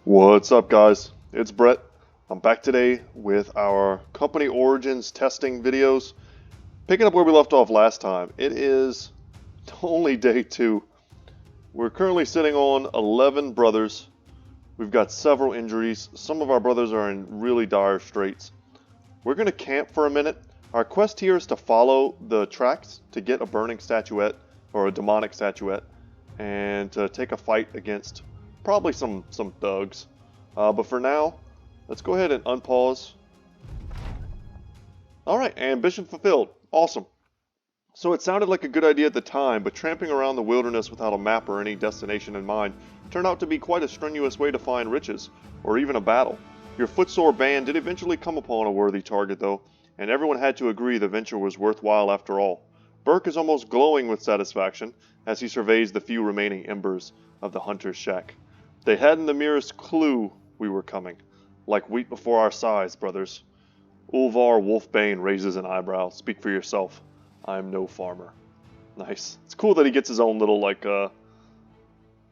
What's up, guys? It's Brett. I'm back today with our company origins testing videos. Picking up where we left off last time. It is only day 2. We're currently sitting on 11 brothers. We've got several injuries. Some of our brothers are in really dire straits. We're going to camp for a minute. Our quest here is to follow the tracks to get a burning statuette or a demonic statuette and to take a fight against probably some thugs. But for now, let's go ahead and unpause. Alright, ambition fulfilled. Awesome. So it sounded like a good idea at the time, but tramping around the wilderness without a map or any destination in mind turned out to be quite a strenuous way to find riches, or even a battle. Your footsore band did eventually come upon a worthy target though, and everyone had to agree the venture was worthwhile after all. Burke is almost glowing with satisfaction as he surveys the few remaining embers of the hunter's shack. They hadn't the merest clue we were coming. Like wheat before our size, brothers. Ulvar Wolfbane raises an eyebrow. Speak for yourself. I'm no farmer. Nice. It's cool that he gets his own little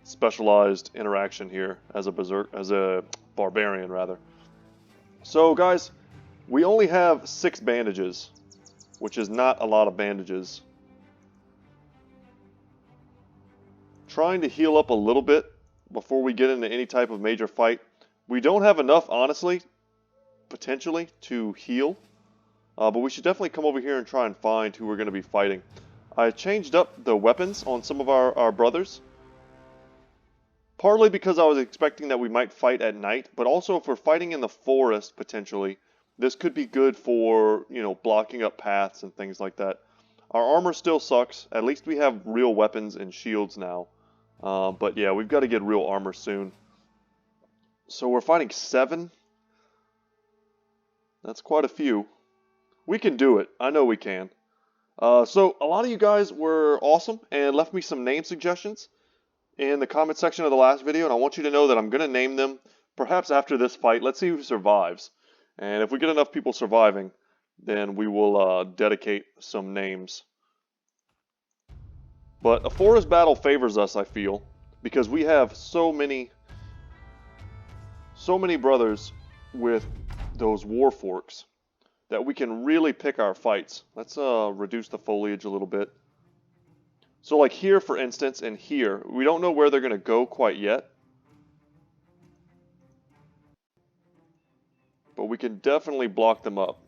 specialized interaction here as a barbarian rather. So guys, we only have 6 bandages, which is not a lot of bandages. Trying to heal up a little bit before we get into any type of major fight. We don't have enough, honestly, potentially, to heal. But we should definitely come over here and try and find who we're going to be fighting. I changed up the weapons on some of our brothers. Partly because I was expecting that we might fight at night, but also if we're fighting in the forest, potentially, this could be good for, blocking up paths and things like that. Our armor still sucks. At least we have real weapons and shields now. But yeah, we've got to get real armor soon. So we're fighting 7. That's quite a few. We can do it. I know we can. So a lot of you guys were awesome and left me some name suggestions in the comment section of the last video, and I want you to know that I'm going to name them perhaps after this fight. Let's see who survives. And if we get enough people surviving, then we will dedicate some names. But a forest battle favors us, I feel, because we have so many brothers with those war forks that we can really pick our fights. Let's reduce the foliage a little bit. So like here, for instance, and here, we don't know where they're going to go quite yet. But we can definitely block them up.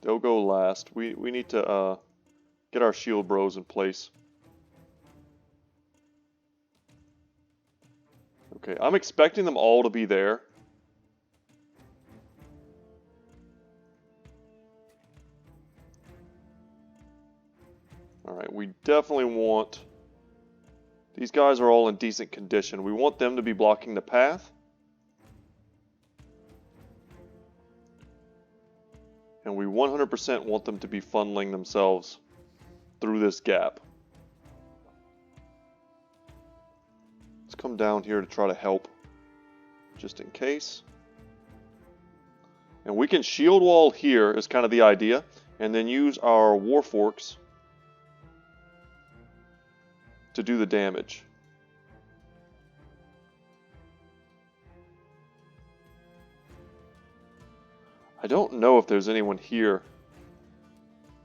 They'll go last. We need to get our shield bros in place. Okay, I'm expecting them all to be there. Alright, we definitely want... These guys are all in decent condition. We want them to be blocking the path. And we 100% want them to be funneling themselves through this gap. Let's come down here to try to help, just in case. And we can shield wall here is kind of the idea, and then use our war forks to do the damage. I don't know if there's anyone here.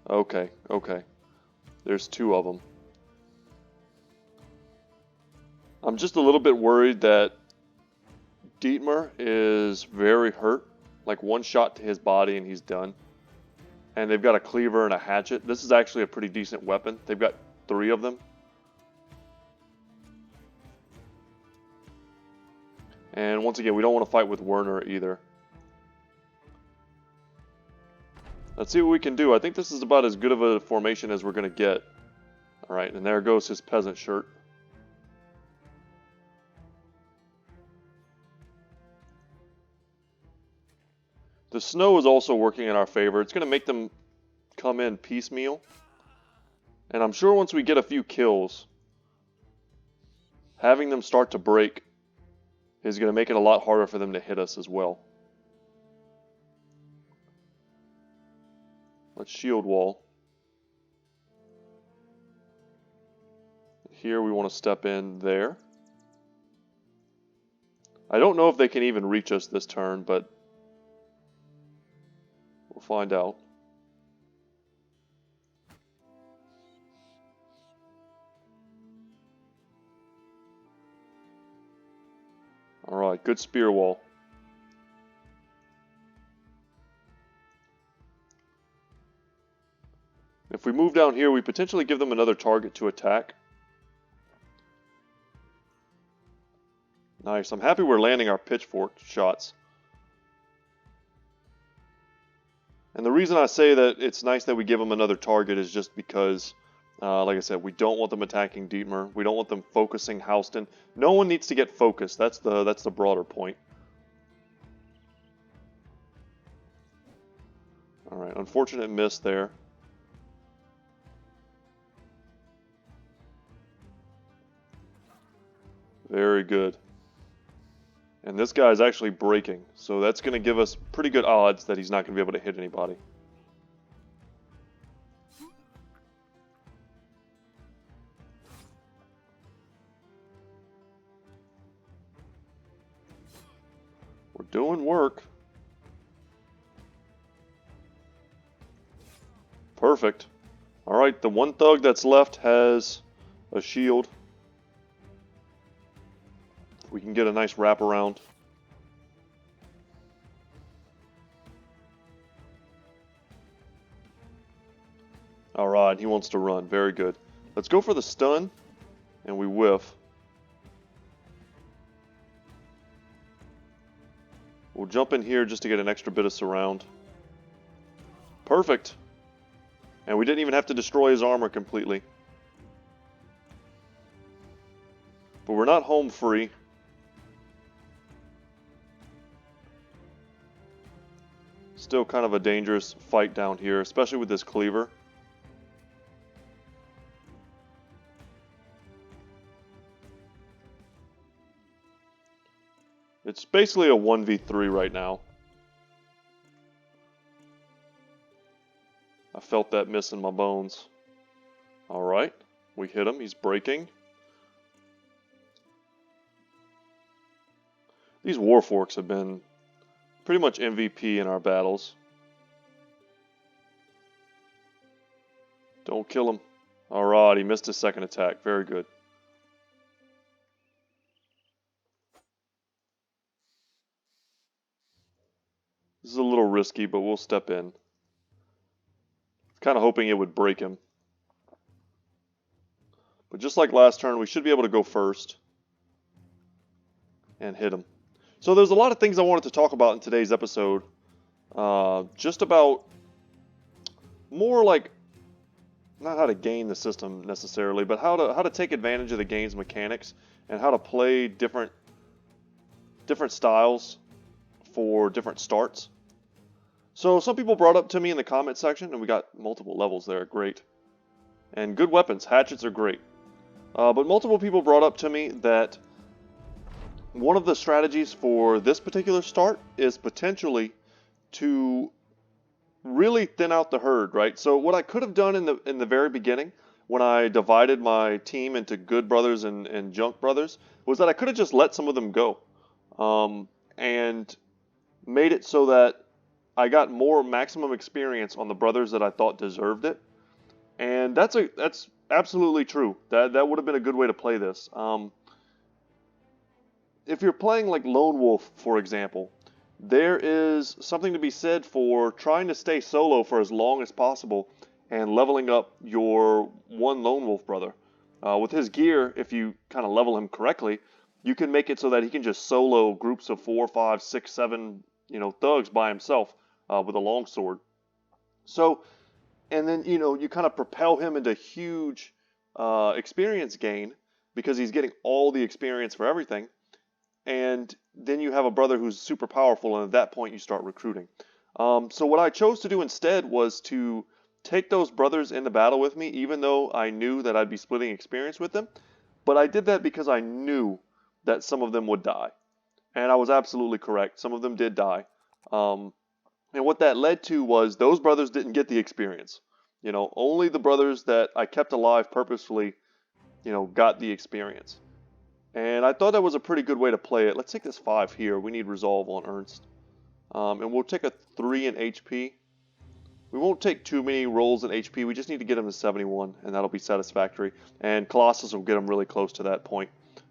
Okay. There's 2 of them. I'm just a little bit worried that Dietmar is very hurt. Like 1 shot to his body and he's done. And they've got a cleaver and a hatchet. This is actually a pretty decent weapon. They've got 3 of them. And once again, we don't want to fight with Werner either. Let's see what we can do. I think this is about as good of a formation as we're going to get. Alright, and there goes his peasant shirt. The snow is also working in our favor. It's going to make them come in piecemeal. And I'm sure once we get a few kills, having them start to break is going to make it a lot harder for them to hit us as well. Let's shield wall. Here we want to step in there. I don't know if they can even reach us this turn, but we'll find out. Alright, good spear wall. If we move down here, we potentially give them another target to attack. Nice. I'm happy we're landing our pitchfork shots. And the reason I say that it's nice that we give them another target is just because, like I said, we don't want them attacking Dietmar. We don't want them focusing Houston. No one needs to get focused. That's the broader point. Alright, unfortunate miss there. Very good. And this guy is actually breaking, so that's going to give us pretty good odds that he's not going to be able to hit anybody. We're doing work. Perfect. Alright, the one thug that's left has a shield. We can get a nice wraparound. Alright, he wants to run. Very good. Let's go for the stun, and we whiff. We'll jump in here just to get an extra bit of surround. Perfect. And we didn't even have to destroy his armor completely. But we're not home free. Still kind of a dangerous fight down here, especially with this cleaver. It's basically a 1v3 right now. I felt that miss in my bones. Alright, we hit him. He's breaking. These Warforks have been pretty much MVP in our battles. Don't kill him. Alright, he missed his second attack. Very good. This is a little risky, but we'll step in. Kind of hoping it would break him. But just like last turn, we should be able to go first and hit him. So there's a lot of things I wanted to talk about in today's episode. Just about more like, not how to game the system necessarily, but how to take advantage of the game's mechanics and how to play different styles for different starts. So some people brought up to me in the comment section, and we got multiple levels there, great. And good weapons, hatchets are great. But multiple people brought up to me that one of the strategies for this particular start is potentially to really thin out the herd, right? So what I could have done in the very beginning, when I divided my team into good brothers and junk brothers, was that I could have just let some of them go. And made it so that I got more maximum experience on the brothers that I thought deserved it, and that's absolutely true. That would have been a good way to play this. If you're playing like Lone Wolf, for example, there is something to be said for trying to stay solo for as long as possible and leveling up your one Lone Wolf brother. With his gear, if you kind of level him correctly, you can make it so that he can just solo groups of 4, 5, 6, 7, thugs by himself. With a longsword. So, and then, you kind of propel him into huge experience gain because he's getting all the experience for everything. And then you have a brother who's super powerful, and at that point you start recruiting. So what I chose to do instead was to take those brothers into battle with me, even though I knew that I'd be splitting experience with them. But I did that because I knew that some of them would die. And I was absolutely correct. Some of them did die. And what that led to was those brothers didn't get the experience. Only the brothers that I kept alive purposefully, got the experience. And I thought that was a pretty good way to play it. Let's take this 5 here. We need resolve on Ernst. And we'll take a 3 in HP. We won't take too many rolls in HP. We just need to get him to 71, and that'll be satisfactory. And Colossus will get him really close to that point.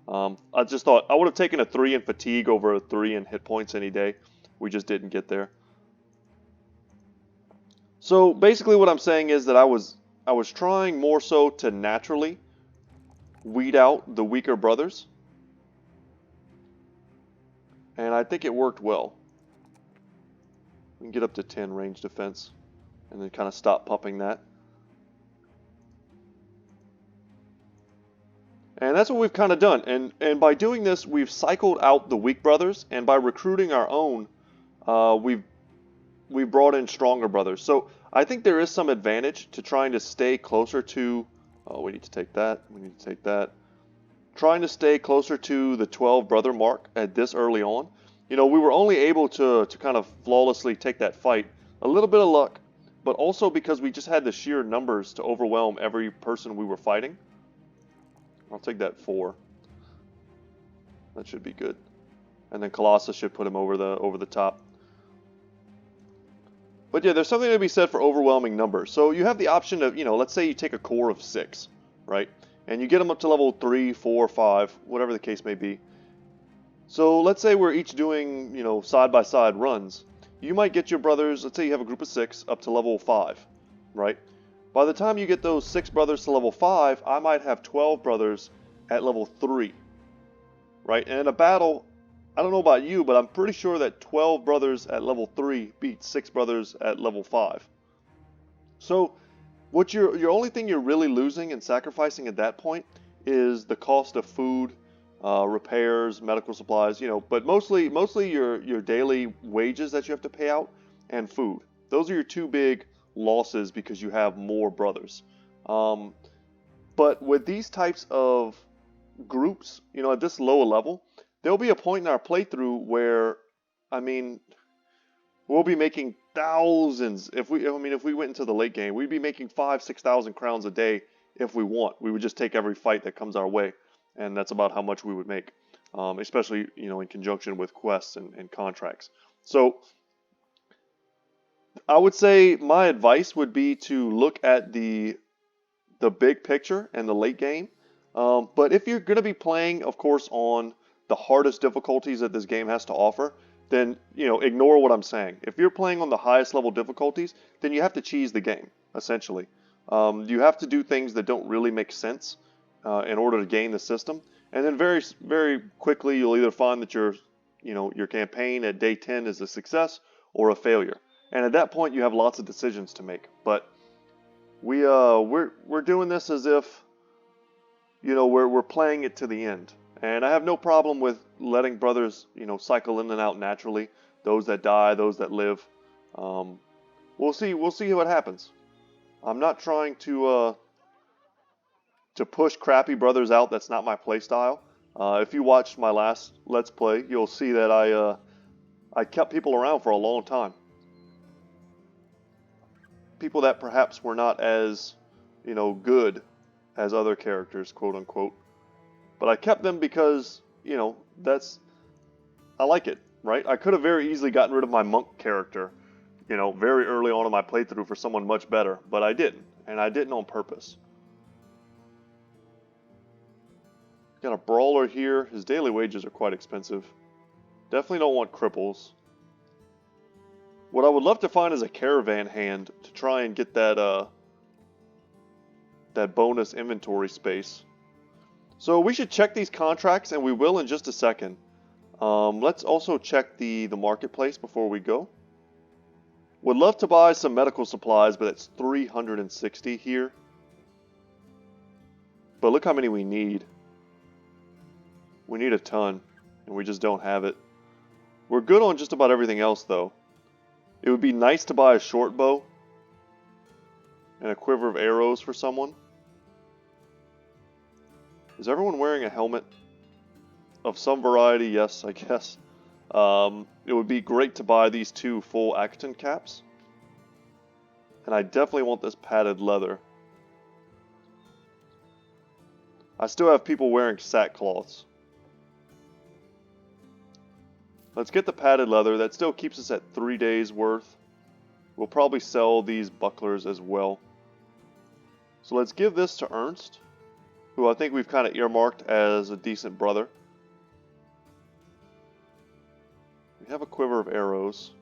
I just thought I would have taken a 3 in fatigue over a 3 in hit points any day. We just didn't get there. So basically what I'm saying is that I was trying more so to naturally weed out the weaker brothers. And I think it worked well. We can get up to 10 range defense and then kind of stop pumping that. And that's what we've kind of done. And by doing this, we've cycled out the weak brothers, and by recruiting our own, we've brought in stronger brothers. So I think there is some advantage to trying to stay closer to, oh, we need to take that, we need to take that. Trying to stay closer to the 12 brother mark at this early on. You know, we were only able to kind of flawlessly take that fight. A little bit of luck, but also because we just had the sheer numbers to overwhelm every person we were fighting. I'll take that 4. That should be good. And then Colossus should put him over the top. But yeah, there's something to be said for overwhelming numbers. So you have the option of, you know, let's say you take a core of 6, right? And you get them up to level 3, 4, 5, whatever the case may be. So let's say we're each doing, you know, side-by-side runs. You might get your brothers, let's say you have a group of 6, up to level 5, right? By the time you get those 6 brothers to level 5, I might have 12 brothers at level 3, right? And in a battle, I don't know about you, but I'm pretty sure that 12 brothers at level 3 beat 6 brothers at level 5. So what your only thing you're really losing and sacrificing at that point is the cost of food, repairs, medical supplies, you know, but mostly your daily wages that you have to pay out and food. Those are your 2 big losses because you have more brothers. But with these types of groups, you know, at this lower level, there'll be a point in our playthrough where, I mean, we'll be making thousands. If we went into the late game, we'd be making 5,000-6,000 crowns a day if we want. We would just take every fight that comes our way, and that's about how much we would make, especially, you know, in conjunction with quests and contracts. So I would say my advice would be to look at the big picture and the late game. But if you're going to be playing, of course, on the hardest difficulties that this game has to offer, then, you know, ignore what I'm saying. If you're playing on the highest level difficulties, then you have to cheese the game, essentially. You have to do things that don't really make sense in order to gain the system. And then very, very quickly, you'll either find that your campaign at day 10 is a success or a failure. And at that point, you have lots of decisions to make. But we're doing this as if, you know, we're playing it to the end. And I have no problem with letting brothers, you know, cycle in and out naturally. Those that die, those that live. We'll see what happens. I'm not trying to push crappy brothers out. That's not my play style. If you watched my last Let's Play, you'll see that I kept people around for a long time. People that perhaps were not as, you know, good as other characters, quote unquote. But I kept them because, you know, I like it, right? I could have very easily gotten rid of my monk character, you know, very early on in my playthrough for someone much better, but I didn't, and I didn't on purpose. Got a brawler here. His daily wages are quite expensive. Definitely don't want cripples. What I would love to find is a caravan hand to try and get that bonus inventory space. So we should check these contracts, and we will in just a second. Let's also check the marketplace before we go. Would love to buy some medical supplies, but it's 360 here. But look how many we need. We need a ton, and we just don't have it. We're good on just about everything else, though. It would be nice to buy a short bow and a quiver of arrows for someone. Is everyone wearing a helmet? Of some variety, yes, I guess. It would be great to buy these 2 full Acton caps. And I definitely want this padded leather. I still have people wearing sackcloths. Let's get the padded leather. That still keeps us at 3 days worth. We'll probably sell these bucklers as well. So let's give this to Ernst, who I think we've kind of earmarked as a decent brother. We have a quiver of arrows.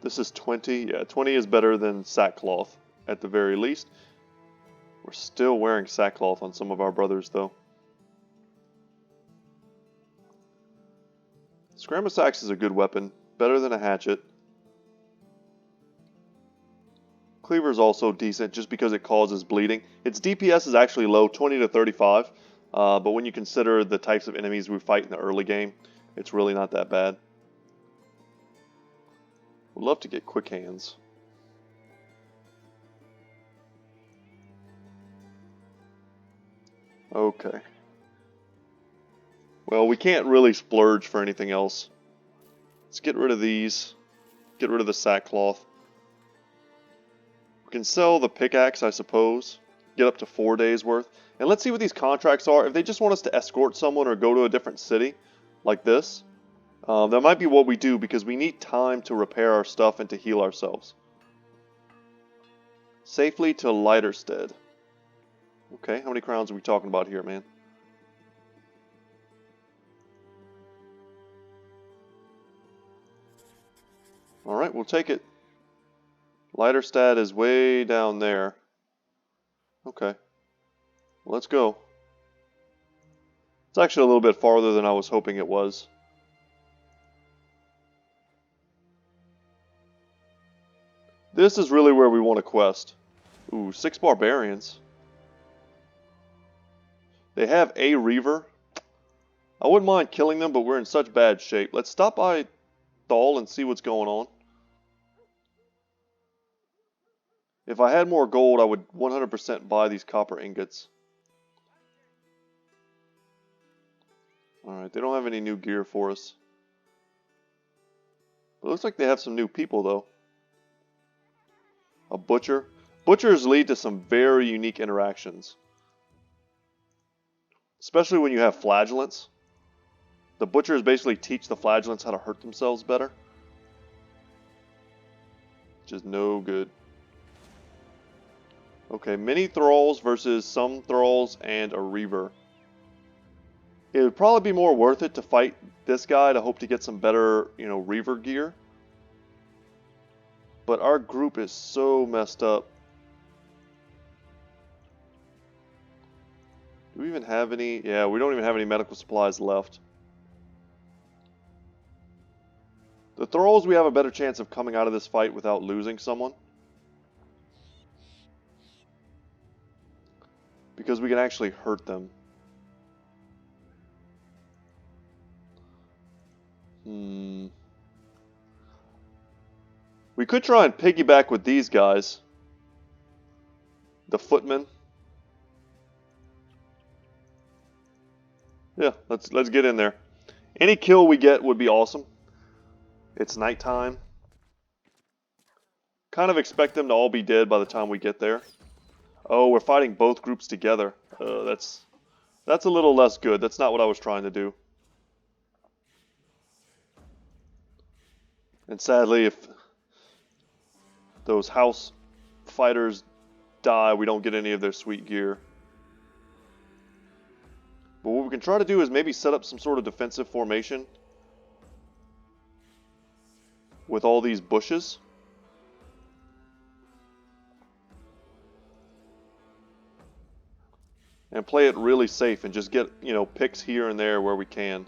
This is 20. Yeah, 20 is better than sackcloth at the very least. We're still wearing sackcloth on some of our brothers though. Scrammus axe is a good weapon, better than a hatchet. Cleaver is also decent just because it causes bleeding. Its DPS is actually low, 20 to 35, but when you consider the types of enemies we fight in the early game, it's really not that bad. Would love to get quick hands. Okay. Well, we can't really splurge for anything else. Let's get rid of these. Get rid of the sackcloth. We can sell the pickaxe, I suppose. Get up to 4 days worth. And let's see what these contracts are. If they just want us to escort someone or go to a different city, like this, that might be what we do because we need time to repair our stuff and to heal ourselves. Safely to Leiterstead. Okay, how many crowns are we talking about here, man? Alright, we'll take it. Leiterstead is way down there. Okay. Let's go. It's actually a little bit farther than I was hoping it was. This is really where we want to quest. Ooh, 6 barbarians. They have a reaver. I wouldn't mind killing them, but we're in such bad shape. Let's stop by Thal and see what's going on. If I had more gold, I would 100% buy these copper ingots. Alright, they don't have any new gear for us. It looks like they have some new people, though. A butcher. Butchers lead to some very unique interactions. Especially when you have flagellants. The butchers basically teach the flagellants how to hurt themselves better. Which is no good. Okay, many thralls versus some thralls and a reaver. It would probably be more worth it to fight this guy to hope to get some better, reaver gear. But our group is so messed up. Do we even have any? Yeah, we don't even have any medical supplies left. The thralls, we have a better chance of coming out of this fight without losing someone. Because we can actually hurt them. We could try and piggyback with these guys. The footmen. Yeah, let's get in there. Any kill we get would be awesome. It's nighttime. Kind of expect them to all be dead by the time we get there. Oh, we're fighting both groups together. That's a little less good. That's not what I was trying to do. And sadly, if those house fighters die, we don't get any of their sweet gear. But what we can try to do is maybe set up some sort of defensive formation with all these bushes. And play it really safe and just get, picks here and there where we can.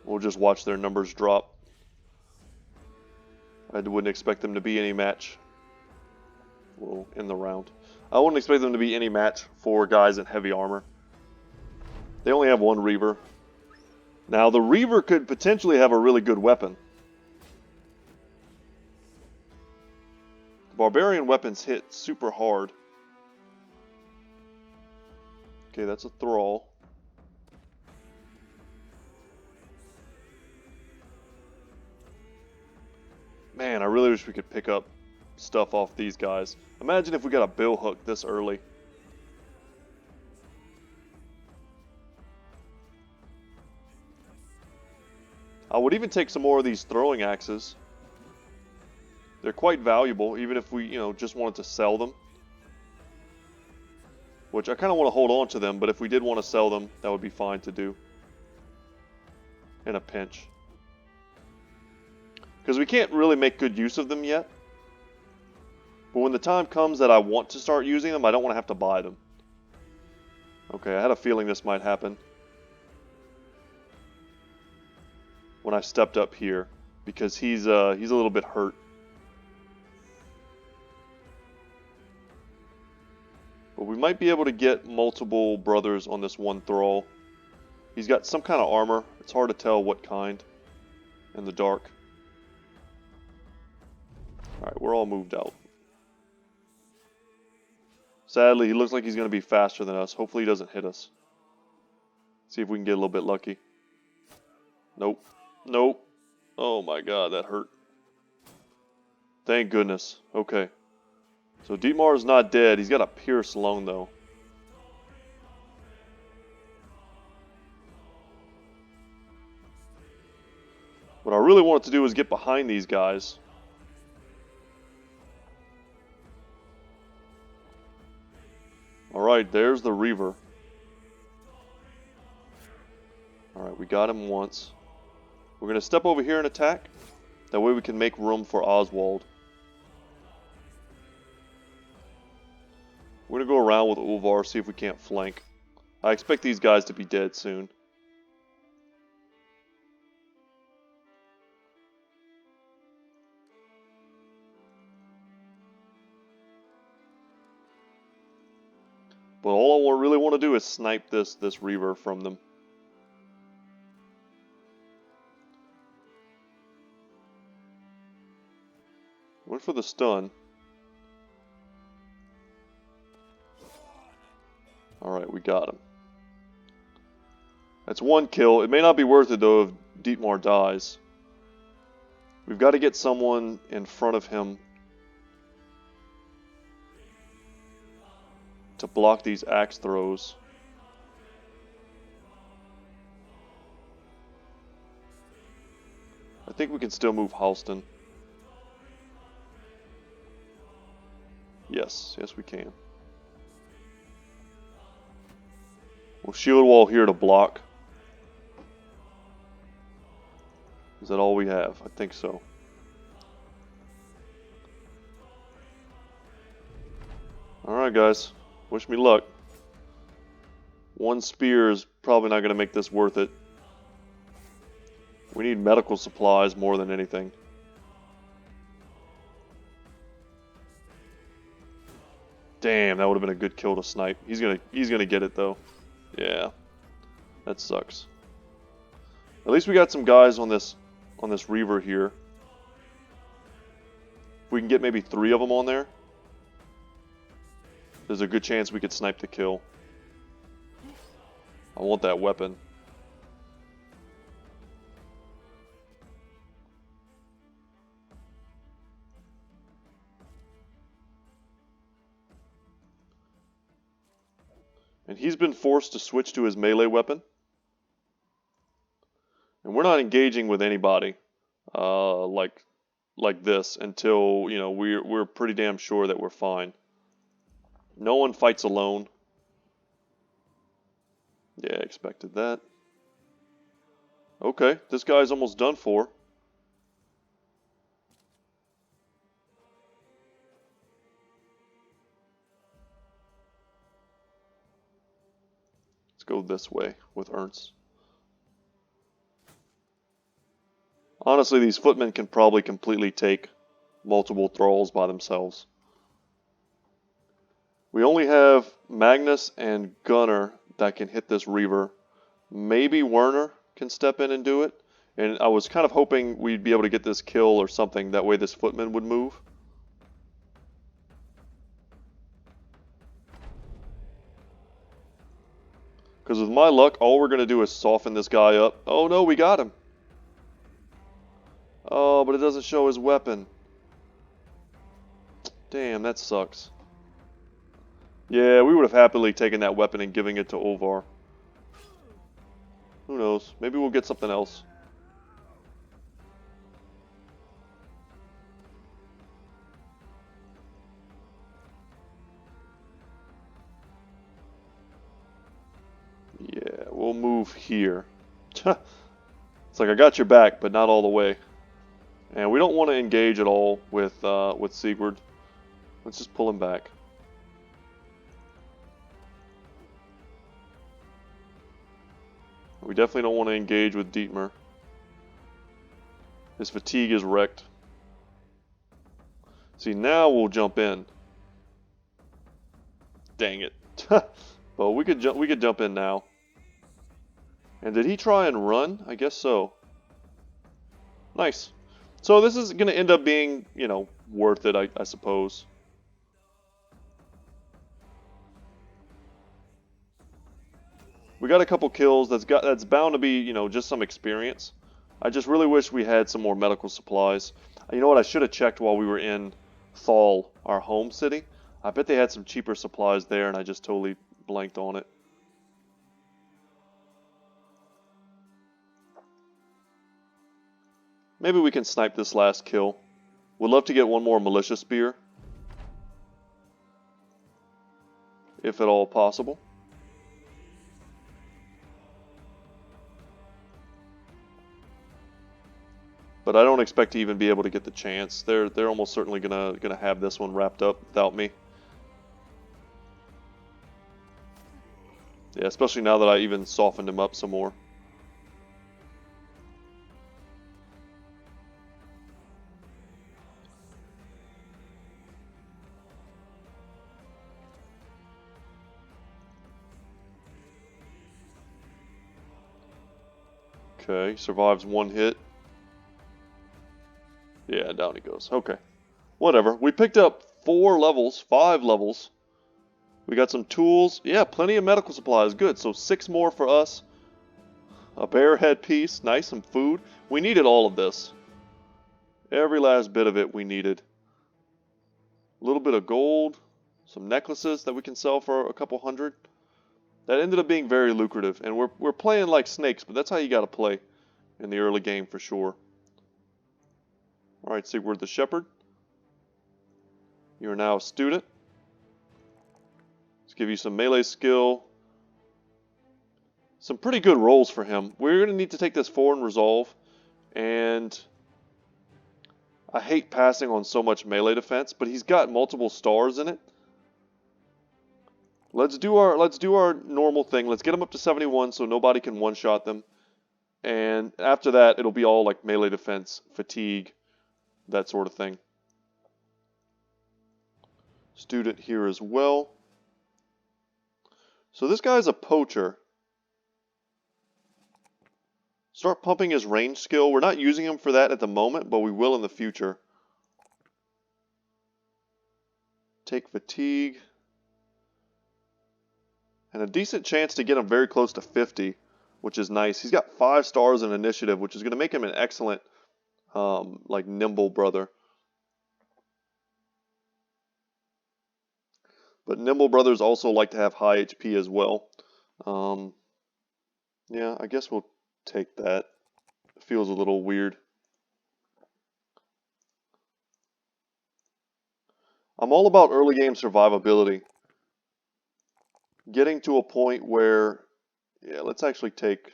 We'll just watch their numbers drop. I wouldn't expect them to be any match. Well, in the round. I wouldn't expect them to be any match for guys in heavy armor. They only have one Reaver. Now, the Reaver could potentially have a really good weapon. The Barbarian weapons hit super hard. Okay, that's a Thrall. Man, I really wish we could pick up stuff off these guys. Imagine if we got a bill hook this early. I would even take some more of these throwing axes. They're quite valuable, even if we, just wanted to sell them. Which I kind of want to hold on to them, but if we did want to sell them, that would be fine to do. In a pinch. Because we can't really make good use of them yet. But when the time comes that I want to start using them, I don't want to have to buy them. Okay, I had a feeling this might happen. When I stepped up here. Because he's a little bit hurt. But we might be able to get multiple brothers on this one thrall. He's got some kind of armor. It's hard to tell what kind in the dark. Alright, we're all moved out. Sadly, he looks like he's going to be faster than us. Hopefully he doesn't hit us. See if we can get a little bit lucky. Nope. Nope. Oh my god, that hurt. Thank goodness. Okay. So Dietmar is not dead. He's got a pierce lung though. What I really wanted to do is get behind these guys. Alright, there's the Reaver. Alright, we got him once. We're going to step over here and attack. That way we can make room for Oswald. We're going to go around with Ulvar, see if we can't flank. I expect these guys to be dead soon. But all I really want to do is snipe this Reaver from them. Went for the stun. Alright, we got him. That's one kill. It may not be worth it though if Dietmar dies. We've got to get someone in front of him to block these axe throws. I think we can still move Halston. Yes, yes we can. We'll shield wall here to block. Is that all we have? I think so. Alright guys, wish me luck. One spear is probably not going to make this worth it. We need medical supplies more than anything. Damn, that would have been a good kill to snipe. He's gonna get it though. Yeah, that sucks. At least we got some guys on this Reaver here. If we can get maybe 3 of them on there, there's a good chance we could snipe the kill. I want that weapon. And he's been forced to switch to his melee weapon. And we're not engaging with anybody like this until, we're pretty damn sure that we're fine. No one fights alone. Yeah, expected that. Okay, this guy's almost done for. Let's go this way with Ernst. Honestly, these footmen can probably completely take multiple thralls by themselves. We only have Magnus and Gunnar that can hit this Reaver. Maybe Werner can step in and do it. And I was kind of hoping we'd be able to get this kill or something. That way this footman would move. Because with my luck, all we're going to do is soften this guy up. Oh no, we got him. Oh, but it doesn't show his weapon. Damn, that sucks. Yeah, we would have happily taken that weapon and giving it to Ovar. Who knows? Maybe we'll get something else. Yeah, we'll move here. It's like I got your back, but not all the way. And we don't want to engage at all with Sigurd. Let's just pull him back. We definitely don't want to engage with Dietmar. His fatigue is wrecked. See, now we'll jump in. Dang it. But we could jump in now. And did he try and run? I guess so. Nice. So this is going to end up being, you know, worth it, I suppose. We got a couple kills. That's bound to be, you know, just some experience. I just really wish we had some more medical supplies. You know what? I should have checked while we were in Thal, our home city. I bet they had some cheaper supplies there, and I just totally blanked on it. Maybe we can snipe this last kill. Would love to get one more militia spear, if at all possible. But I don't expect to even be able to get the chance. They're almost certainly gonna have this one wrapped up without me. Yeah, especially now that I even softened him up some more. Okay, survives one hit. Yeah, down he goes. Okay. Whatever. We picked up 5 levels. We got some tools. Yeah, plenty of medical supplies. Good. So 6 more for us. A bear headpiece. Nice. Some food. We needed all of this. Every last bit of it we needed. A little bit of gold. Some necklaces that we can sell for a couple hundred. That ended up being very lucrative. And we're playing like snakes, but that's how you gotta play in the early game for sure. Alright, Sigurd the Shepherd. You are now a student. Let's give you some melee skill. Some pretty good rolls for him. We're going to need to take this forward and resolve. And I hate passing on so much melee defense, but he's got multiple stars in it. Let's do our normal thing. Let's get him up to 71 so nobody can one-shot them. And after that, it'll be all like melee defense, fatigue, that sort of thing. Student here as well. So this guy's a poacher. Start pumping his range skill. We're not using him for that at the moment, but we will in the future. Take fatigue. And a decent chance to get him very close to 50, which is nice. He's got 5 stars in initiative, which is going to make him an excellent, like, nimble brother. But nimble brothers also like to have high HP as well. Yeah, I guess we'll take that. It feels a little weird. I'm all about early game survivability. Getting to a point where, yeah, let's actually take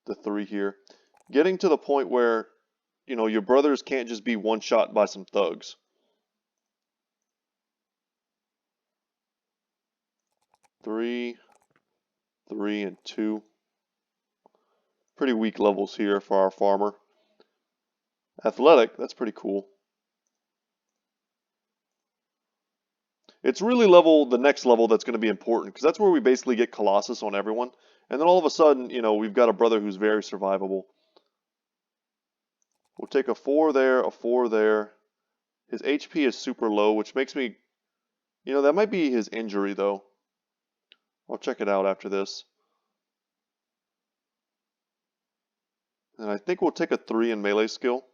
the 3 here. Getting to the point where, you know, your brothers can't just be one shot by some thugs. Three, and 2. Pretty weak levels here for our farmer. Athletic, that's pretty cool. It's really the next level that's going to be important, because that's where we basically get Colossus on everyone. And then all of a sudden, you know, we've got a brother who's very survivable. We'll take a 4 there, a 4 there. His HP is super low, which makes me, you know, that might be his injury though. I'll check it out after this. And I think we'll take a 3 in melee skill.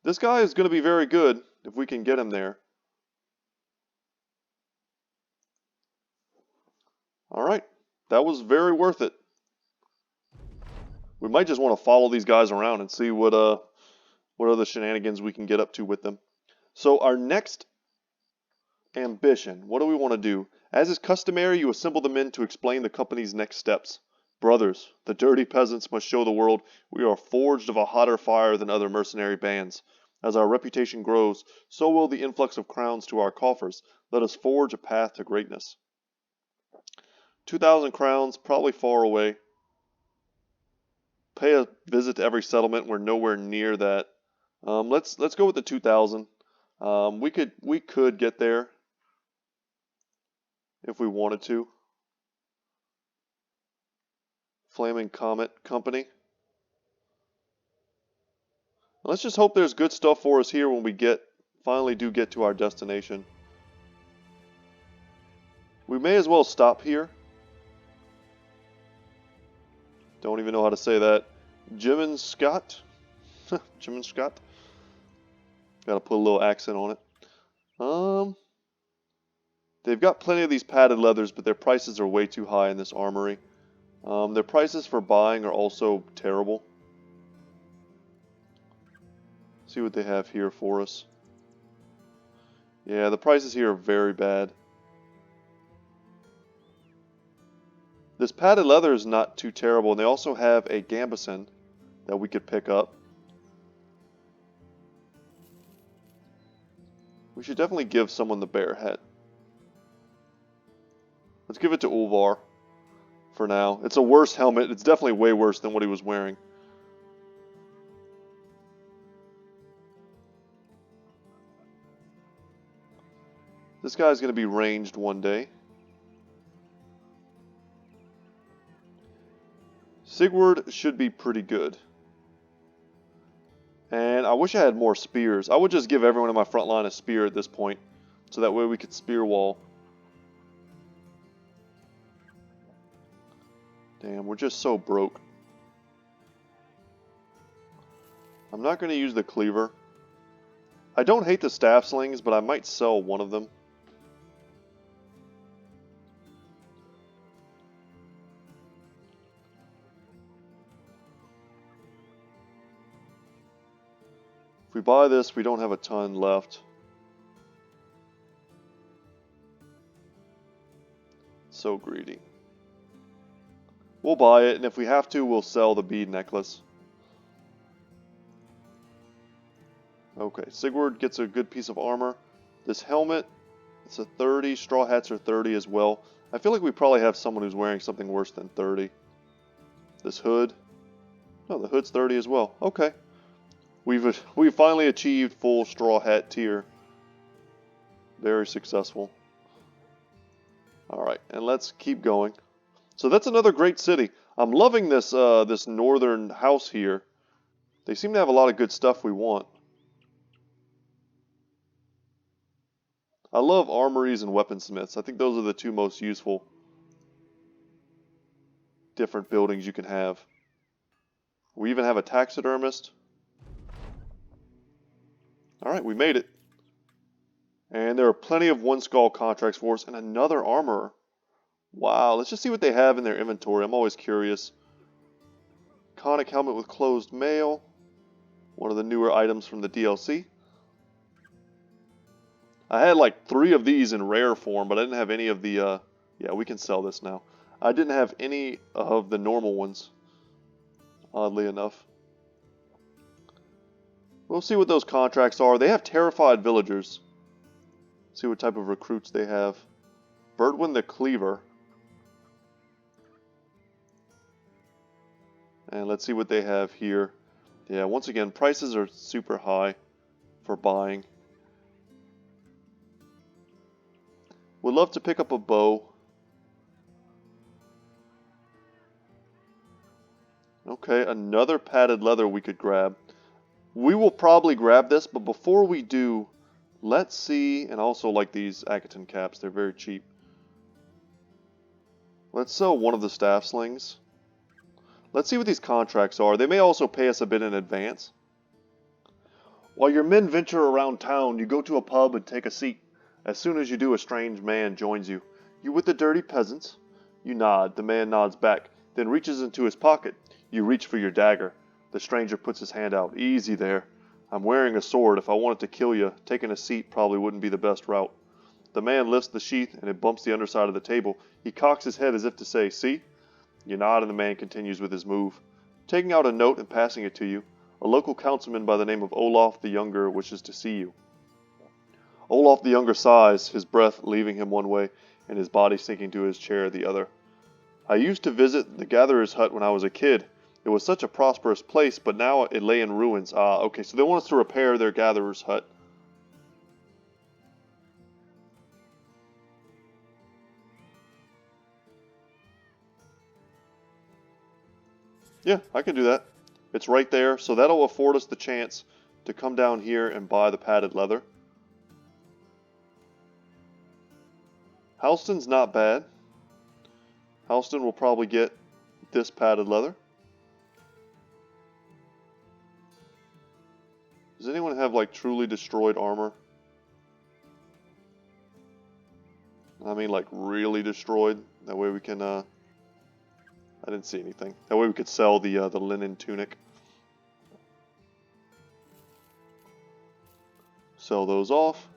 This guy is going to be very good if we can get him there. Alright, that was very worth it. We might just want to follow these guys around and see what other shenanigans we can get up to with them. So our next ambition, what do we want to do? As is customary, you assemble the men to explain the company's next steps. Brothers, the dirty peasants must show the world we are forged of a hotter fire than other mercenary bands. As our reputation grows, so will the influx of crowns to our coffers. Let us forge a path to greatness. 2,000 crowns, probably far away. Pay a visit to every settlement. We're nowhere near that. Let's go with the 2,000. We could get there if we wanted to. Flaming Comet Company. Let's just hope there's good stuff for us here when we finally do get to our destination. We may as well stop here. Don't even know how to say that. Jim and Scott. Jim and Scott. Gotta put a little accent on it. They've got plenty of these padded leathers, but their prices are way too high in this armory. Their prices for buying are also terrible. See what they have here for us. Yeah, the prices here are very bad. This padded leather is not too terrible, and they also have a gambeson that we could pick up. We should definitely give someone the bear hat. Let's give it to Ulvar for now. It's a worse helmet. It's definitely way worse than what he was wearing. This guy's going to be ranged one day. Sigurd should be pretty good. And I wish I had more spears. I would just give everyone in my front line a spear at this point, so that way we could spear wall. Damn, we're just so broke. I'm not going to use the cleaver. I don't hate the staff slings, but I might sell one of them. If we buy this, we don't have a ton left. So greedy. We'll buy it, and if we have to, we'll sell the bead necklace. Okay, Sigurd gets a good piece of armor. This helmet, it's a 30. Straw hats are 30 as well. I feel like we probably have someone who's wearing something worse than 30. This hood. No, the hood's 30 as well. Okay. We've finally achieved full straw hat tier. Very successful. Alright, and let's keep going. So that's another great city. I'm loving this this northern house here. They seem to have a lot of good stuff we want. I love armories and weaponsmiths. I think those are the two most useful different buildings you can have. We even have a taxidermist. Alright, we made it. And there are plenty of one skull contracts for us and another armorer. Wow, let's just see what they have in their inventory. I'm always curious. Conic helmet with closed mail. One of the newer items from the DLC. I had like 3 of these in rare form, but I didn't have any of the, yeah, we can sell this now. I didn't have any of the normal ones, oddly enough. We'll see what those contracts are. They have terrified villagers. See what type of recruits they have. Birdwin the Cleaver. And let's see what they have here. Yeah, once again, prices are super high for buying. Would love to pick up a bow. Okay, another padded leather we could grab. We will probably grab this, but before we do, let's see, and also like these Akaton caps, they're very cheap. Let's sell one of the staff slings. Let's see what these contracts are. They may also pay us a bit in advance. While your men venture around town, you go to a pub and take a seat. As soon as you do, a strange man joins you. You with the dirty peasants? You nod. The man nods back, then reaches into his pocket. You reach for your dagger. The stranger puts his hand out. Easy there. I'm wearing a sword. If I wanted to kill you, taking a seat probably wouldn't be the best route. The man lifts the sheath and it bumps the underside of the table. He cocks his head as if to say, see? You nod and the man continues with his move. Taking out a note and passing it to you, a local councilman by the name of Olaf the Younger wishes to see you. Olaf the Younger sighs, his breath leaving him one way and his body sinking to his chair the other. I used to visit the gatherer's hut when I was a kid. It was such a prosperous place, but now it lay in ruins. Okay, so they want us to repair their gatherer's hut. Yeah, I can do that. It's right there, so that'll afford us the chance to come down here and buy the padded leather. Halston's not bad. Halston will probably get this padded leather. Does anyone have like truly destroyed armor? I mean like really destroyed. That way we can I didn't see anything. That way we could sell the linen tunic. Sell those off.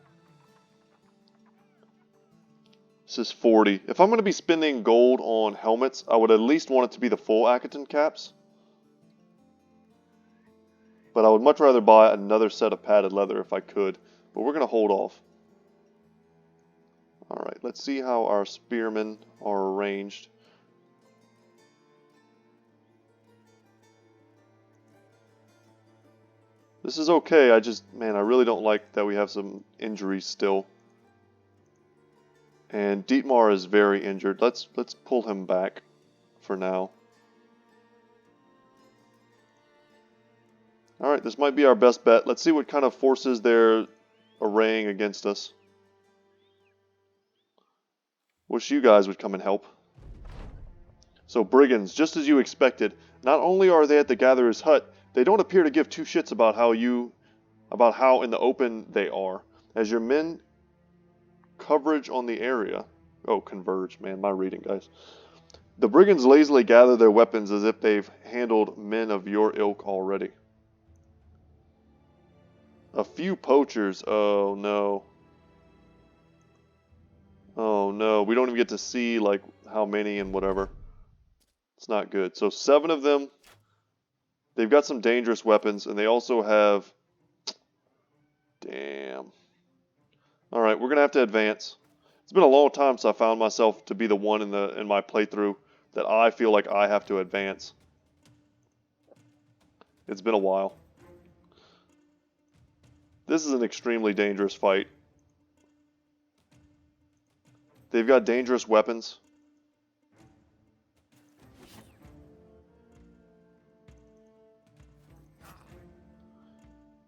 This is 40. If I'm going to be spending gold on helmets, I would at least want it to be the full Akaton caps. But I would much rather buy another set of padded leather if I could. But we're going to hold off. Alright, let's see how our spearmen are arranged. This is okay, I really don't like that we have some injuries still. And Dietmar is very injured. Let's pull him back for now. Alright, this might be our best bet. Let's see what kind of forces they're arraying against us. Wish you guys would come and help. So brigands, just as you expected, not only are they at the gatherer's hut, they don't appear to give two shits about how in the open they are. As your men coverage on the area. Oh, converge, man, my reading, guys. The brigands lazily gather their weapons as if they've handled men of your ilk already. A few poachers, oh no. Oh no, we don't even get to see like how many and whatever. It's not good. So 7 of them, they've got some dangerous weapons and they also have, damn. Alright, we're going to have to advance. It's been a long time since I found myself to be the one in my playthrough that I feel like I have to advance. It's been a while. This is an extremely dangerous fight. They've got dangerous weapons.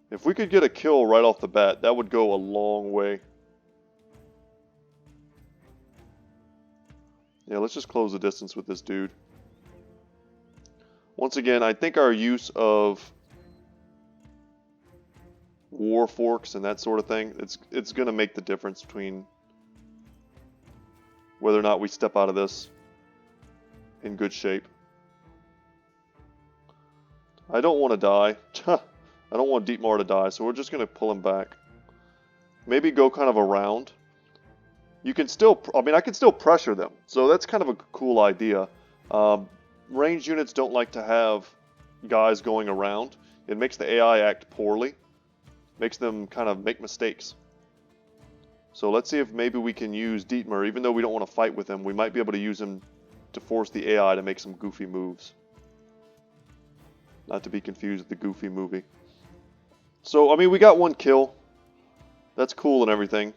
If we could get a kill right off the bat, that would go a long way. Yeah, let's just close the distance with this dude. Once again, I think our use of war forks and that sort of thing, it's going to make the difference between whether or not we step out of this in good shape. I don't want to die. I don't want Dietmar to die, so we're just going to pull him back. Maybe go kind of around. You can still, I can still pressure them, so that's kind of a cool idea. Ranged units don't like to have guys going around. It makes the AI act poorly. Makes them kind of make mistakes. So let's see if maybe we can use Dietmar, even though we don't want to fight with him, we might be able to use him to force the AI to make some goofy moves. Not to be confused with the Goofy movie. So, I mean, we got 1 kill. That's cool and everything.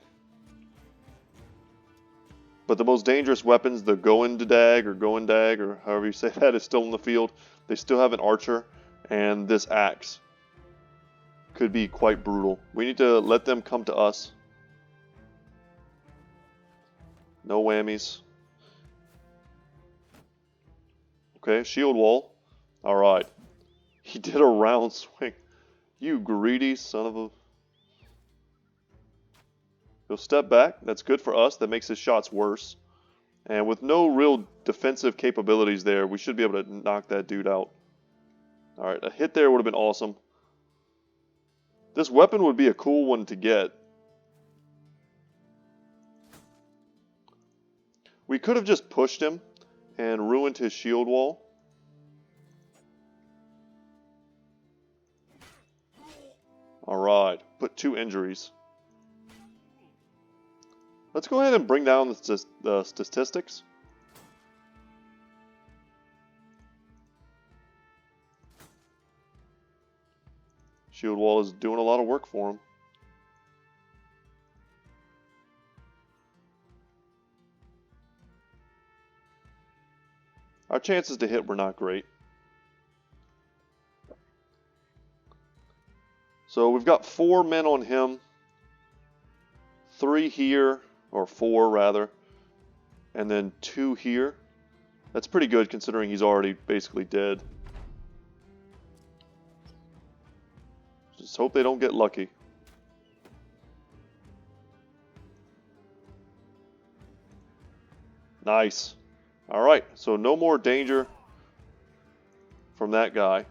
But the most dangerous weapons, the Goendag or however you say that, is still in the field. They still have an archer, and this axe could be quite brutal. We need to let them come to us. No whammies. Okay, shield wall. Alright. He did a round swing. You greedy son of a... He'll step back. That's good for us. That makes his shots worse. And with no real defensive capabilities there, we should be able to knock that dude out. Alright, a hit there would have been awesome. This weapon would be a cool one to get. We could have just pushed him and ruined his shield wall. Alright, put 2 injuries. Let's go ahead and bring down the statistics. Shield wall is doing a lot of work for him. Our chances to hit were not great. So we've got 4 men on him. 3 here, or 4 rather. And then 2 here. That's pretty good considering he's already basically dead. Just hope they don't get lucky. Nice. Alright, so no more danger from that guy.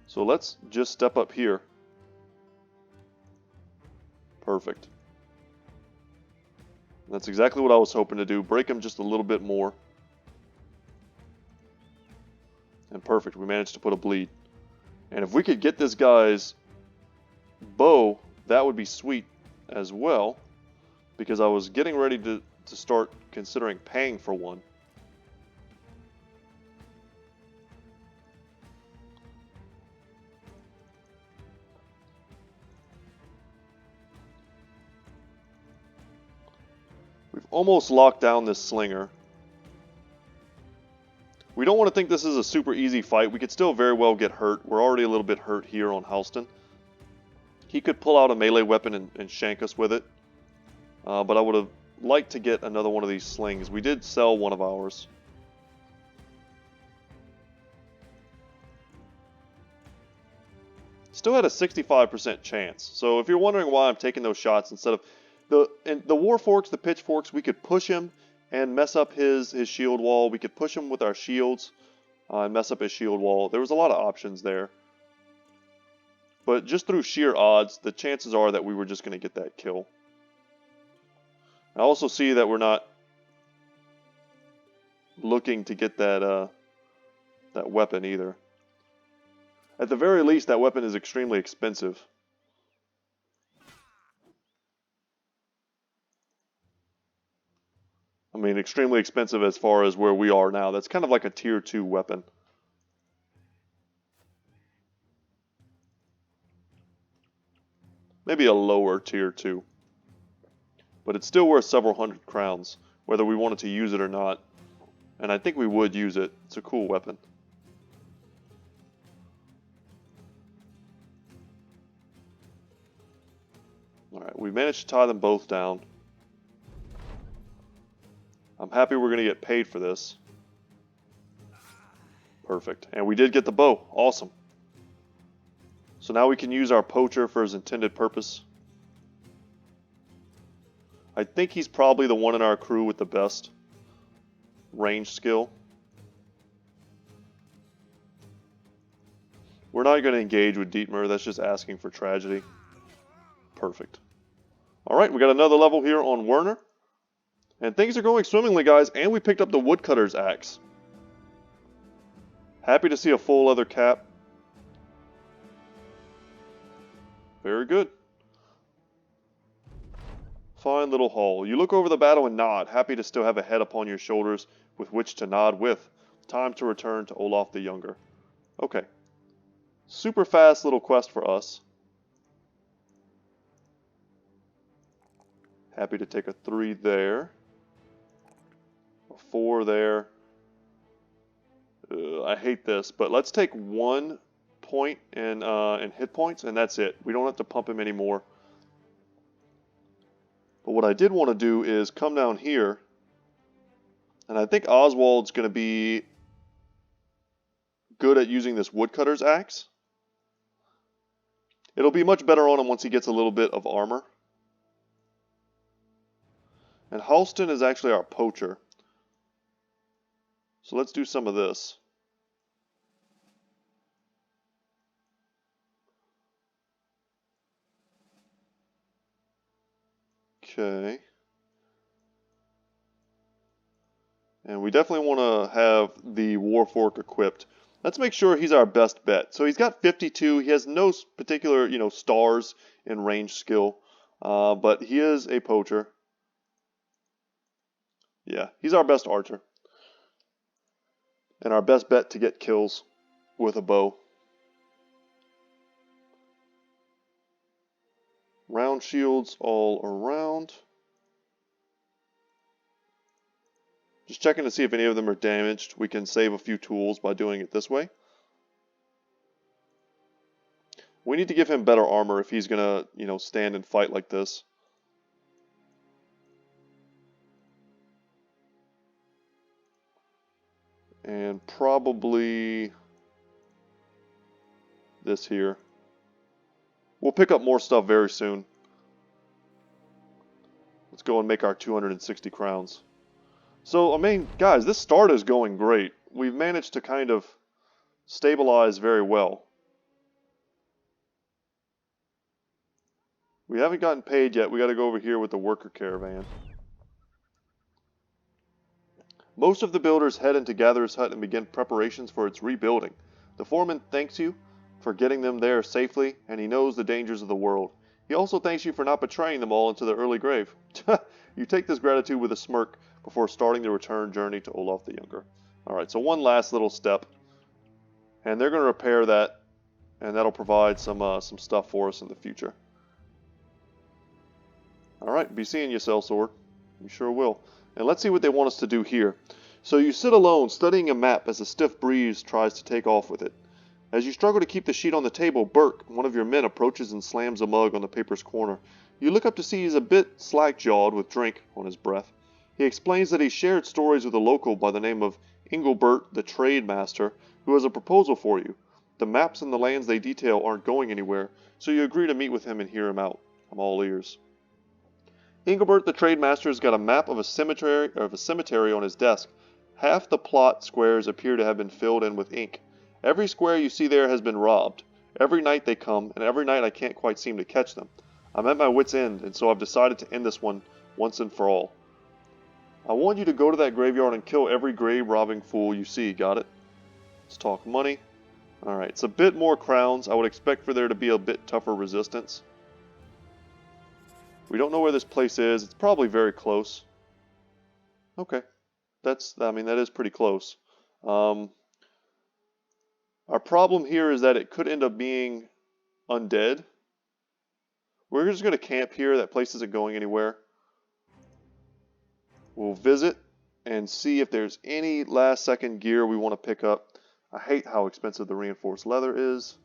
So let's just step up here. Perfect. That's exactly what I was hoping to do. Break him just a little bit more. And perfect, we managed to put a bleed. And if we could get this guy's bow, that would be sweet as well. Because I was getting ready to start considering paying for one. We've almost locked down this slinger. We don't want to think this is a super easy fight. We could still very well get hurt. We're already a little bit hurt here on Halston. He could pull out a melee weapon and shank us with it. But I would have liked to get another one of these slings. We did sell one of ours. Still had a 65% chance. So if you're wondering why I'm taking those shots instead of... the Warforks, the Pitchforks, we could push him and mess up his shield wall. We could push him with our shields and mess up his shield wall. There was a lot of options there. But just through sheer odds, the chances are that we were just going to get that kill. I also see that we're not looking to get that weapon either. At the very least, that weapon is extremely expensive. I mean, extremely expensive as far as where we are now. That's kind of like a tier 2 weapon. Maybe a lower tier 2. But it's still worth several hundred crowns, whether we wanted to use it or not. And I think we would use it. It's a cool weapon. Alright, we managed to tie them both down. I'm happy we're going to get paid for this. Perfect. And we did get the bow. Awesome. So now we can use our poacher for his intended purpose. I think he's probably the one in our crew with the best range skill. We're not going to engage with Dietmar. That's just asking for tragedy. Perfect. Alright, we got another level here on Werner. And things are going swimmingly, guys. And we picked up the woodcutter's axe. Happy to see a full leather cap. Very good. Fine little haul. You look over the battle and nod, happy to still have a head upon your shoulders with which to nod with. Time to return to Olaf the Younger. Okay. Super fast little quest for us. Happy to take a 3 there. A 4 there. I hate this, but let's take 1 point in hit points, and that's it. We don't have to pump him anymore. But what I did want to do is come down here, and I think Oswald's going to be good at using this woodcutter's axe. It'll be much better on him once he gets a little bit of armor. And Halston is actually our poacher. So let's do some of this. Okay. And we definitely want to have the Warfork equipped. Let's make sure he's our best bet. So he's got 52. He has no particular, stars in range skill. But he is a poacher. Yeah, he's our best archer. And our best bet to get kills with a bow. Round shields all around. Just checking to see if any of them are damaged. We can save a few tools by doing it this way. We need to give him better armor if he's going to, stand and fight like this. And probably this here. We'll pick up more stuff very soon. Let's go and make our 260 crowns. So, I mean, guys, this start is going great. We've managed to kind of stabilize very well. We haven't gotten paid yet. We got to go over here with the worker caravan. Most of the builders head into Gatherer's Hut and begin preparations for its rebuilding. The foreman thanks you for getting them there safely, and he knows the dangers of the world. He also thanks you for not betraying them all into their early grave. You take this gratitude with a smirk before starting the return journey to Olaf the Younger. Alright, so one last little step. And they're going to repair that, and that'll provide some stuff for us in the future. Alright, be seeing you, Sellsword. You sure will. And let's see what they want us to do here. So you sit alone, studying a map as a stiff breeze tries to take off with it. As you struggle to keep the sheet on the table, Burke, one of your men, approaches and slams a mug on the paper's corner. You look up to see he's a bit slack-jawed with drink on his breath. He explains that he shared stories with a local by the name of Engelbert, the trade master, who has a proposal for you. The maps and the lands they detail aren't going anywhere, so you agree to meet with him and hear him out. I'm all ears. Engelbert, the trade master, has got a map of a cemetery on his desk. Half the plot squares appear to have been filled in with ink. Every square you see there has been robbed. Every night they come, and every night I can't quite seem to catch them. I'm at my wit's end, and so I've decided to end this one once and for all. I want you to go to that graveyard and kill every grave-robbing fool you see, got it? Let's talk money. Alright, it's a bit more crowns. I would expect for there to be a bit tougher resistance. We don't know where this place is. It's probably very close. Okay. That is pretty close. Our problem here is that it could end up being undead. We're just going to camp here. That place isn't going anywhere. We'll visit and see if there's any last second gear we want to pick up. I hate how expensive the reinforced leather is.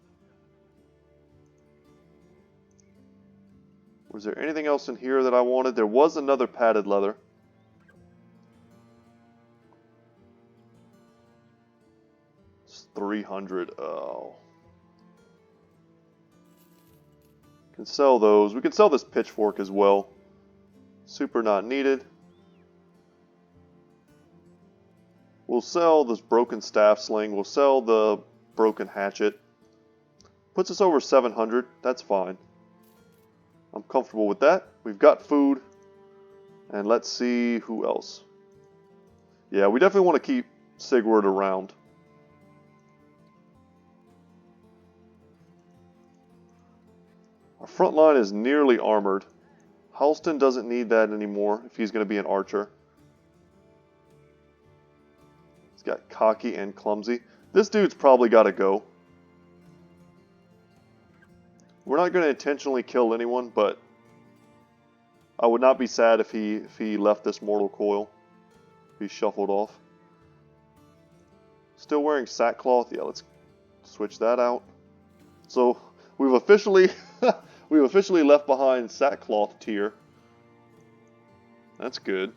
Was there anything else in here that I wanted? There was another padded leather. It's 300. Oh. Can sell those. We can sell this pitchfork as well. Super not needed. We'll sell this broken staff sling. We'll sell the broken hatchet. Puts us over 700. That's fine. I'm comfortable with that. We've got food. And let's see who else. Yeah, we definitely want to keep Sigurd around. Our front line is nearly armored. Halston doesn't need that anymore if he's going to be an archer. He's got cocky and clumsy. This dude's probably got to go. We're not going to intentionally kill anyone, but I would not be sad if he left this mortal coil. If he shuffled off. Still wearing sackcloth? Yeah, let's switch that out. So we've officially left behind sackcloth tier. That's good.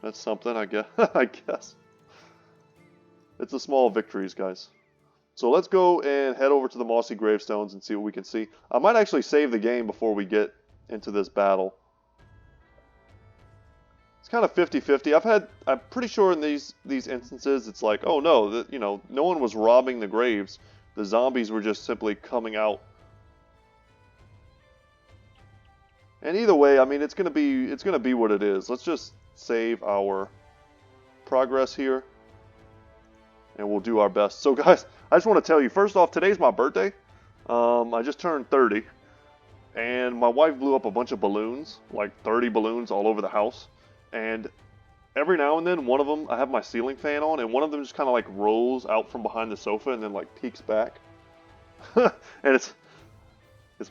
That's something, I guess. I guess. It's the small victories, guys. So let's go and head over to the mossy gravestones and see what we can see. I might actually save the game before we get into this battle. It's kind of 50-50. I'm pretty sure in these instances, it's like, oh no, you know, no one was robbing the graves. The zombies were just simply coming out. And either way, I mean, it's gonna be what it is. Let's just save our progress here, and we'll do our best. So, guys, I just want to tell you, first off, today's my birthday. I just turned 30, and my wife blew up a bunch of balloons, like 30 balloons all over the house. And every now and then, one of them, I have my ceiling fan on, and one of them just kind of like rolls out from behind the sofa and then like peeks back. And it's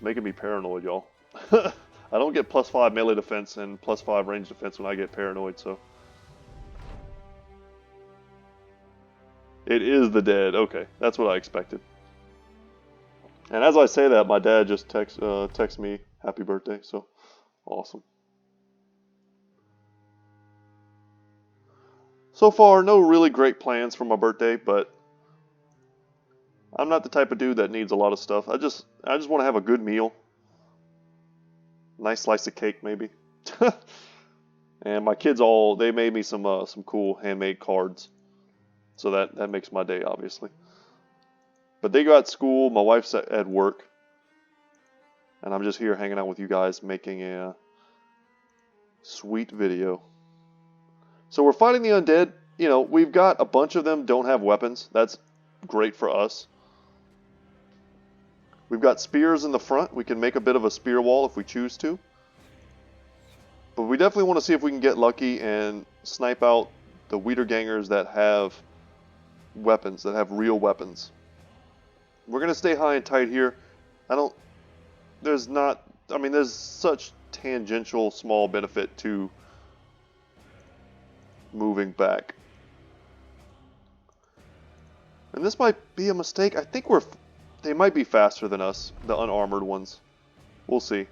making me paranoid, y'all. I don't get +5 melee defense and +5 range defense when I get paranoid, so. It is the dead. Okay, that's what I expected. And as I say that, my dad just texts me happy birthday, so awesome. So far, no really great plans for my birthday, but I'm not the type of dude that needs a lot of stuff. I just want to have a good meal. Nice slice of cake, maybe. And my kids they made me some cool handmade cards. So that makes my day, obviously. But they got school, my wife's at work. And I'm just here hanging out with you guys, making a sweet video. So we're fighting the undead. You know, we've got a bunch of them don't have weapons. That's great for us. We've got spears in the front. We can make a bit of a spear wall if we choose to. But we definitely want to see if we can get lucky and snipe out the Wiedergangers that have weapons, that have real weapons. We're going to stay high and tight here. There's such tangential small benefit to moving back. And this might be a mistake. I think they might be faster than us, the unarmored ones. We'll see.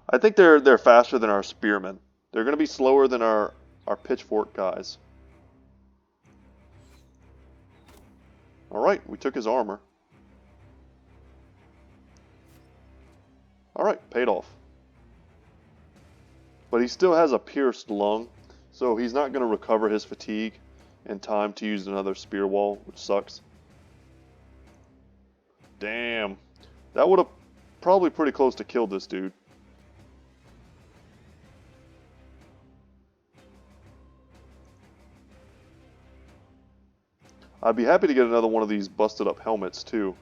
I think they're faster than our spearmen. They're going to be slower than our pitchfork guys. Alright, we took his armor. Alright, paid off. But he still has a pierced lung, so he's not going to recover his fatigue in time to use another spear wall, which sucks. Damn. That would have probably pretty close to killed this dude. I'd be happy to get another one of these busted up helmets too.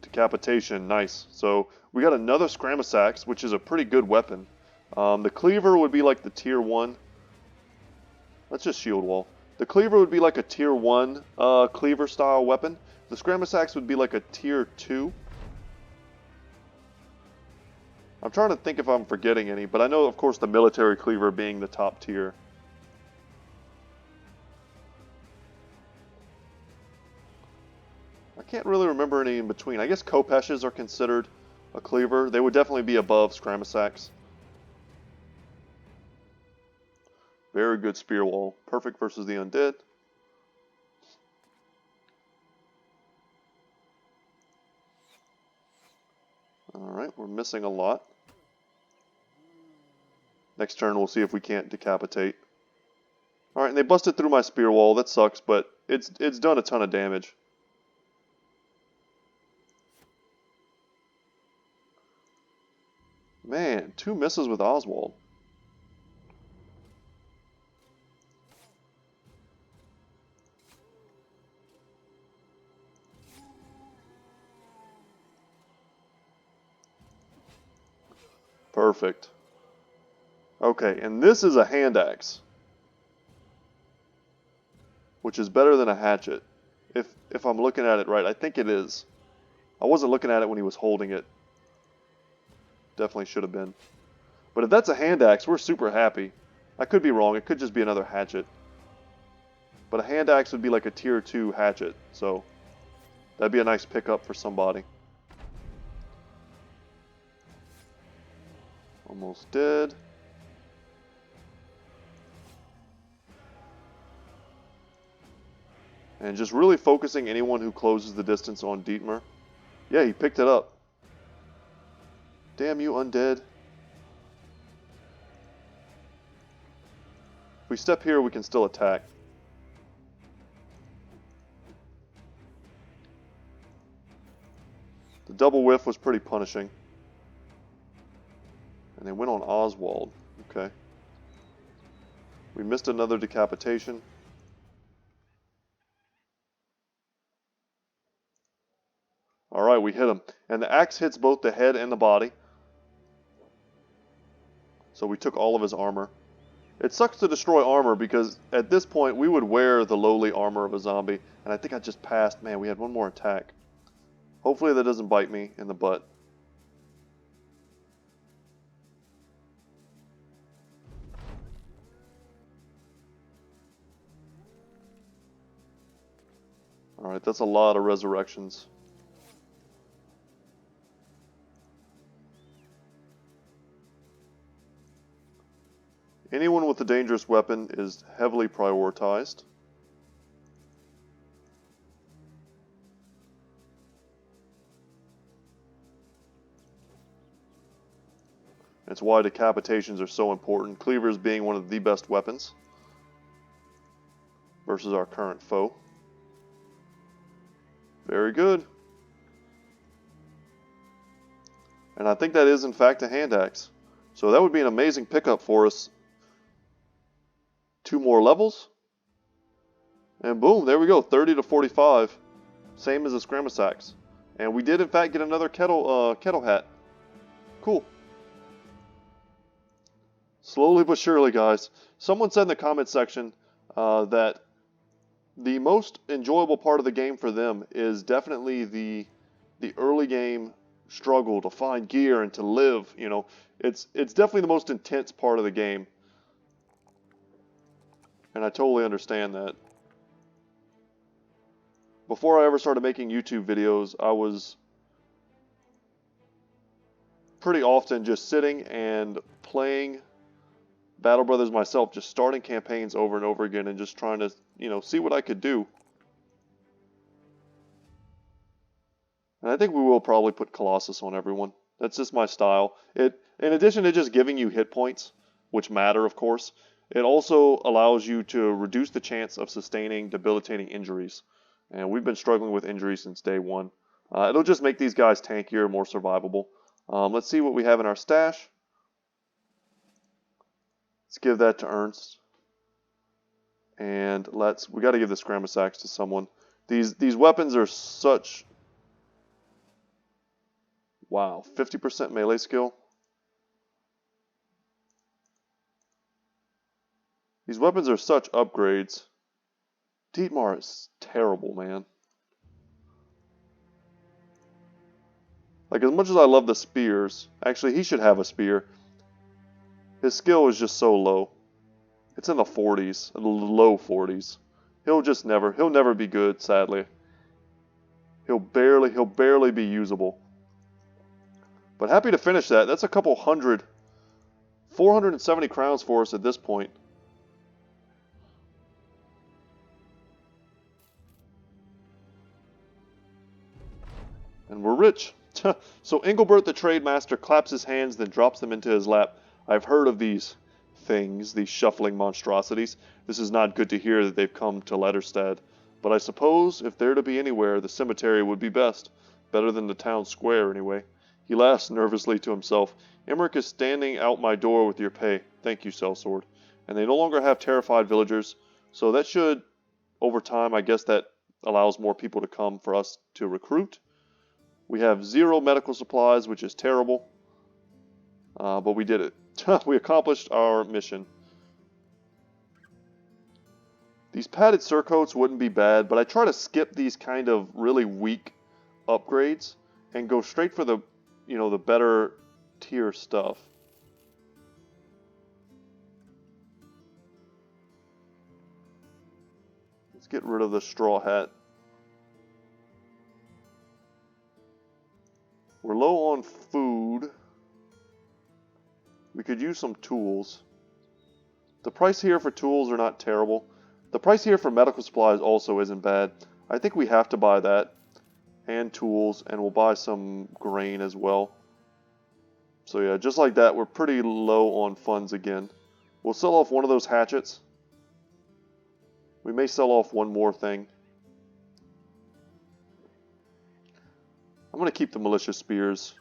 Decapitation, nice. So we got another Scramasax, which is a pretty good weapon. The cleaver would be like the tier 1. Let's just shield wall. The cleaver would be like a tier 1 cleaver style weapon. The Scramasax would be like a tier 2. I'm trying to think if I'm forgetting any, but I know of course the military cleaver being the top tier. I can't really remember any in between. I guess Kopeshes are considered a cleaver. They would definitely be above Scramasax. Very good spear wall. Perfect versus the undead. Alright, we're missing a lot. Next turn we'll see if we can't decapitate. Alright, and they busted through my spear wall. That sucks, but it's done a ton of damage. Man, 2 misses with Oswald. Perfect. Okay, and this is a hand axe, which is better than a hatchet. If I'm looking at it right, I think it is. I wasn't looking at it when he was holding it. Definitely should have been. But if that's a hand axe, we're super happy. I could be wrong. It could just be another hatchet. But a hand axe would be like a tier 2 hatchet, so that'd be a nice pickup for somebody. Almost dead. And just really focusing anyone who closes the distance on Dietmar. Yeah, he picked it up. Damn you, undead. If we step here, we can still attack. The double whiff was pretty punishing. And they went on Oswald. Okay. We missed another decapitation. Alright, we hit him. And the axe hits both the head and the body. So we took all of his armor. It sucks to destroy armor because at this point we would wear the lowly armor of a zombie. And I think I just passed. Man, we had one more attack. Hopefully that doesn't bite me in the butt. Alright, that's a lot of resurrections. Anyone with a dangerous weapon is heavily prioritized. That's why decapitations are so important. Cleavers being one of the best weapons versus our current foe. Very good. And I think that is in fact a hand axe. So that would be an amazing pickup for us. 2 more levels. And boom, there we go. 30 to 45. Same as a Scrammus axe. And we did in fact get another kettle hat. Cool. Slowly but surely, guys. Someone said in the comment section that the most enjoyable part of the game for them is definitely the early game struggle to find gear and to live. You know, it's definitely the most intense part of the game. And I totally understand that. Before I ever started making YouTube videos, I was pretty often just sitting and playing Battle Brothers myself, just starting campaigns over and over again and just trying to, you know, see what I could do. And I think we will probably put Colossus on everyone. That's just my style. In addition to just giving you hit points, which matter of course, it also allows you to reduce the chance of sustaining debilitating injuries. And we've been struggling with injuries since day one. It'll just make these guys tankier, more survivable. Let's see what we have in our stash. Let's give that to Ernst. And we got to give the Scrammus axe to someone. These weapons are such... Wow, 50% melee skill. These weapons are such upgrades. Dietmar is terrible, man. Like, as much as I love the spears, actually he should have a spear. His skill is just so low. It's in the 40s, the low 40s. He'll never be good, sadly. He'll barely be usable. But happy to finish that. That's a couple hundred, 470 crowns for us at this point. And we're rich. So Engelbert the Trade Master claps his hands, then drops them into his lap. I've heard of these things, these shuffling monstrosities. This is not good to hear that they've come to Letterstead. But I suppose, if they're to be anywhere, the cemetery would be best. Better than the town square, anyway. He laughs nervously to himself. Emmerich is standing out my door with your pay. Thank you, Sellsword. And they no longer have terrified villagers. So that should, over time, I guess that allows more people to come for us to recruit. We have 0 medical supplies, which is terrible. But we did it. We accomplished our mission. These padded surcoats wouldn't be bad, but I try to skip these kind of really weak upgrades and go straight for the, you know, the better tier stuff. Let's get rid of the straw hat. We're low on food. We could use some tools. The price here for tools are not terrible. The price here for medical supplies also isn't bad. I think we have to buy that. And tools, and we'll buy some grain as well. So yeah, just like that, we're pretty low on funds again. We'll sell off one of those hatchets. We may sell off one more thing. I'm going to keep the militia spears.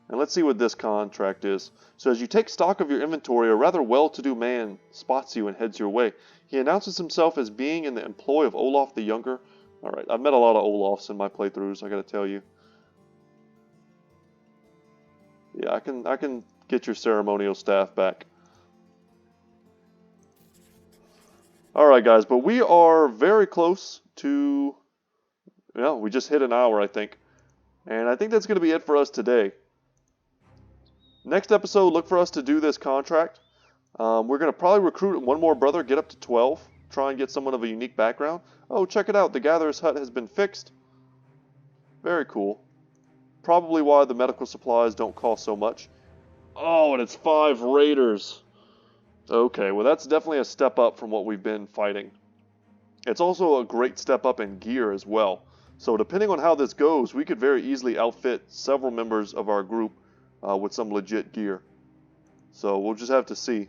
And let's see what this contract is. So as you take stock of your inventory, a rather well-to-do man spots you and heads your way. He announces himself as being in the employ of Olaf the Younger. Alright, I've met a lot of Olafs in my playthroughs, I gotta tell you. Yeah, I can get your ceremonial staff back. Alright guys, but we are very close to... Yeah, we just hit an hour, I think. And I think that's going to be it for us today. Next episode, look for us to do this contract. We're going to probably recruit one more brother, get up to 12. Try and get someone of a unique background. Oh, check it out. The Gatherer's hut has been fixed. Very cool. Probably why the medical supplies don't cost so much. Oh, and it's 5 raiders. Okay, well that's definitely a step up from what we've been fighting. It's also a great step up in gear as well. So depending on how this goes, we could very easily outfit several members of our group with some legit gear. So we'll just have to see.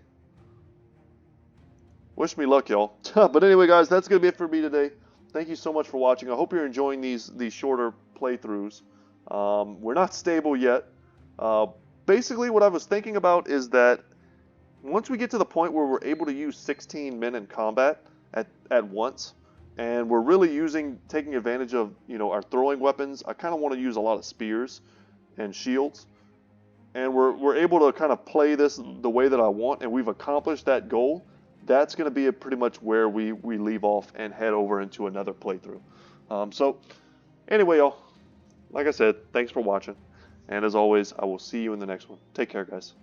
Wish me luck, y'all. But anyway, guys, that's going to be it for me today. Thank you so much for watching. I hope you're enjoying these shorter playthroughs. We're not stable yet. Basically, what I was thinking about is that once we get to the point where we're able to use 16 men in combat at once, and we're really taking advantage of our throwing weapons, I kind of want to use a lot of spears and shields, and we're able to kind of play this the way that I want, and we've accomplished that goal. That's going to be pretty much where we leave off and head over into another playthrough. So anyway, y'all, like I said, thanks for watching, and as always, I will see you in the next one. Take care, guys.